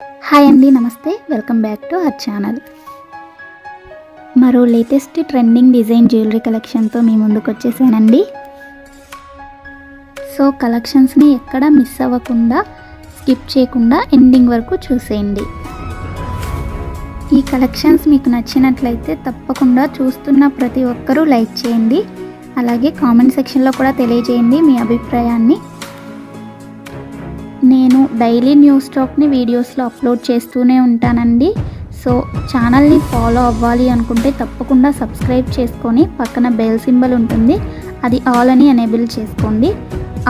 Hi అండి, నమస్తే. Welcome back to our channel. మరో లేటెస్ట్ ట్రెండింగ్ డిజైన్ జ్యువెలరీ కలెక్షన్తో మీ ముందుకు వచ్చేసానండి. సో కలెక్షన్స్ని ఎక్కడ మిస్ అవ్వకుండా, స్కిప్ చేయకుండా ఎండింగ్ వరకు చూసేయండి. ఈ కలెక్షన్స్ మీకు నచ్చినట్లయితే తప్పకుండా చూస్తున్న ప్రతి ఒక్కరూ లైక్ చేయండి. అలాగే కామెంట్ సెక్షన్లో కూడా తెలియజేయండి మీ అభిప్రాయాన్ని. నేను డైలీ న్యూ స్టాక్ని వీడియోస్లో అప్లోడ్ చేస్తూనే ఉంటానండి. సో ఛానల్ని ఫాలో అవ్వాలి అనుకుంటే తప్పకుండా సబ్స్క్రైబ్ చేసుకొని పక్కన బెల్ సింబల్ ఉంటుంది, అది ఆల్ అని ఎనేబుల్ చేసుకోండి.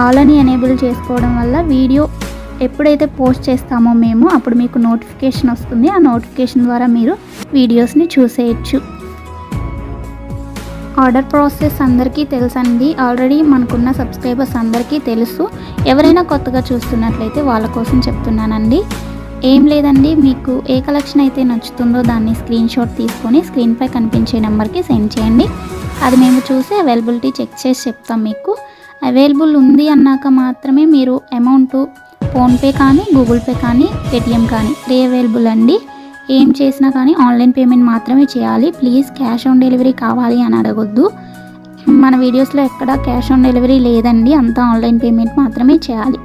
ఆల్ అని ఎనేబుల్ చేసుకోవడం వల్ల వీడియో ఎప్పుడైతే పోస్ట్ చేస్తామో మేము అప్పుడు మీకు నోటిఫికేషన్ వస్తుంది. ఆ నోటిఫికేషన్ ద్వారా మీరు వీడియోస్ని చూసేయచ్చు. ఆర్డర్ ప్రాసెస్ అందరికీ తెలుసండి. ఆల్రెడీ మనకున్న సబ్స్క్రైబర్స్ అందరికీ తెలుసు. ఎవరైనా కొత్తగా చూస్తున్నట్లయితే వాళ్ళ కోసం చెప్తున్నానండి. ఏం లేదండి, మీకు ఏ కలెక్షన్ అయితే నచ్చుతుందో దాన్ని స్క్రీన్ షాట్ తీసుకొని స్క్రీన్పై కనిపించే నెంబర్కి సెండ్ చేయండి. అది మేము చూసి అవైలబిలిటీ చెక్ చేసి చెప్తాం. మీకు అవైలబుల్ ఉంది అన్నాక మాత్రమే మీరు అమౌంట్ ఫోన్పే కానీ, గూగుల్ పే కానీ, పేటిఎం కానీ అవైలబుల్ అండి. ఏం చేసినా కానీ ఆన్లైన్ పేమెంట్ మాత్రమే చేయాలి. ప్లీజ్ క్యాష్ ఆన్ డెలివరీ కావాలి అని అడగొద్దు. మన వీడియోస్లో ఎక్కడ క్యాష్ ఆన్ డెలివరీ లేదండి, అంతా ఆన్లైన్ పేమెంట్ మాత్రమే చేయాలి.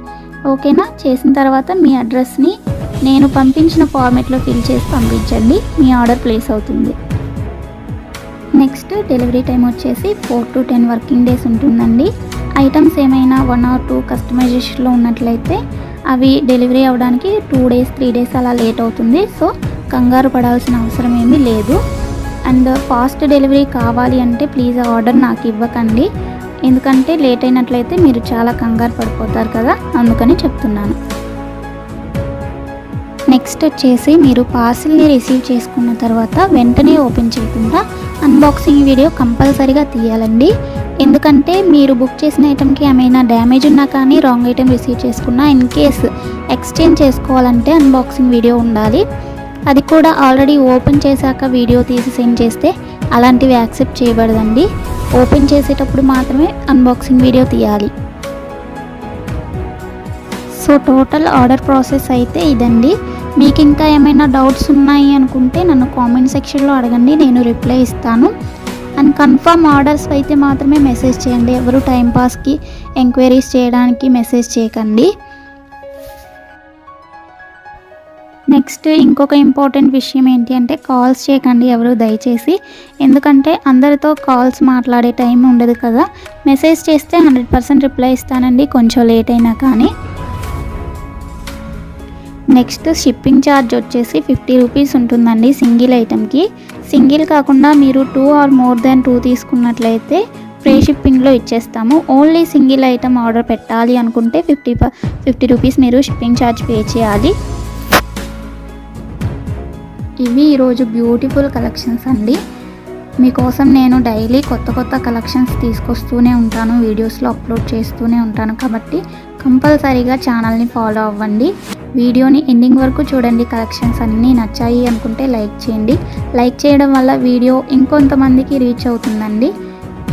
ఓకేనా? చేసిన తర్వాత మీ అడ్రస్ని నేను పంపించిన ఫార్మేట్లో ఫిల్ చేసి పంపించండి. మీ ఆర్డర్ ప్లేస్ అవుతుంది. నెక్స్ట్ డెలివరీ టైం వచ్చేసి 4 to 10 వర్కింగ్ డేస్ ఉంటుందండి. ఐటమ్స్ ఏమైనా 1 or 2 కస్టమైజేషన్లో ఉన్నట్లయితే అవి డెలివరీ అవ్వడానికి 2 days 3 days అలా లేట్ అవుతుంది. సో కంగారు పడాల్సిన అవసరం ఏమీ లేదు. అండ్ ఫాస్ట్ డెలివరీ కావాలి అంటే ప్లీజ్ ఆర్డర్ నాకు ఇవ్వకండి, ఎందుకంటే లేట్ అయినట్లయితే మీరు చాలా కంగారు పడిపోతారు కదా, అందుకని చెప్తున్నాను. నెక్స్ట్ వచ్చేసి మీరు పార్సిల్ని రిసీవ్ చేసుకున్న తర్వాత వెంటనే ఓపెన్ చేయకుండా అన్బాక్సింగ్ వీడియో కంపల్సరీగా తీయాలండి. ఎందుకంటే మీరు బుక్ చేసిన ఐటెంకి ఏమైనా డ్యామేజ్ ఉన్నా కానీ, రాంగ్ ఐటెం రిసీవ్ చేసుకున్నా, ఇన్ కేస్ ఎక్స్చేంజ్ చేసుకోవాలంటే అన్బాక్సింగ్ వీడియో ఉండాలి. అది కూడా ఆల్రెడీ ఓపెన్ చేశాక వీడియో తీసి సెండ్ చేస్తే అలాంటివి యాక్సెప్ట్ చేయబడదండి. ఓపెన్ చేసేటప్పుడు మాత్రమే అన్బాక్సింగ్ వీడియో తీయాలి. సో టోటల్ ఆర్డర్ ప్రాసెస్ అయితే ఇదండి. మీకు ఇంకా ఏమైనా డౌట్స్ ఉన్నాయి అనుకుంటే నన్ను కామెంట్ సెక్షన్లో అడగండి, నేను రిప్లై ఇస్తాను. అండ్ కన్ఫర్మ్ ఆర్డర్స్ అయితే మాత్రమే మెసేజ్ చేయండి. ఎవరు టైంపాస్కి ఎంక్వైరీస్ చేయడానికి మెసేజ్ చేయకండి. నెక్స్ట్ ఇంకొక ఇంపార్టెంట్ విషయం ఏంటి అంటే కాల్స్ చేయకండి ఎవరు దయచేసి, ఎందుకంటే అందరితో కాల్స్ మాట్లాడే టైం ఉండదు కదా. మెసేజ్ చేస్తే 100% రిప్లై ఇస్తానండి, కొంచెం లేట్ అయినా కానీ. నెక్స్ట్ షిప్పింగ్ ఛార్జ్ వచ్చేసి 50 రూపీస్ ఉంటుందండి సింగిల్ ఐటెంకి. సింగిల్ కాకుండా మీరు 2 or more than 2 తీసుకున్నట్లయితే ఫ్రీ షిప్పింగ్లో ఇచ్చేస్తాము. ఓన్లీ సింగిల్ ఐటెం ఆర్డర్ పెట్టాలి అనుకుంటే 50 రూపీస్ మీరు షిప్పింగ్ ఛార్జ్ పే చేయాలి. ఇవి ఈరోజు బ్యూటిఫుల్ కలెక్షన్స్ అండి. మీకోసం నేను డైలీ కొత్త కలెక్షన్స్ తీసుకొస్తూనే ఉంటాను, వీడియోస్లో అప్లోడ్ చేస్తూనే ఉంటాను. కాబట్టి కంపల్సరీగా ఛానల్ని ఫాలో అవ్వండి. వీడియోని ఎండింగ్ వరకు చూడండి. కలెక్షన్స్ అన్నీ నచ్చాయి అనుకుంటే లైక్ చేయండి. లైక్ చేయడం వల్ల వీడియో ఇంకొంతమందికి రీచ్ అవుతుందండి.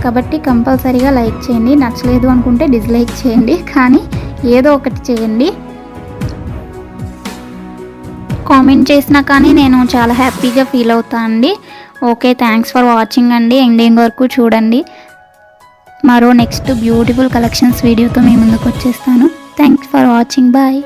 కాబట్టి కంపల్సరీగా లైక్ చేయండి. నచ్చలేదు అనుకుంటే డిస్లైక్ చేయండి, కానీ ఏదో ఒకటి చేయండి. కామెంట్ చేసినా కానీ నేను చాలా హ్యాపీగా ఫీల్ అవుతాను అండి. ఓకే, థ్యాంక్స్ ఫర్ వాచింగ్ అండి. ఎండింగ్ వరకు చూడండి. మరో నెక్స్ట్ బ్యూటిఫుల్ కలెక్షన్స్ వీడియోతో మీ ముందుకు వచ్చేస్తాను. Thanks for watching. బాయ్.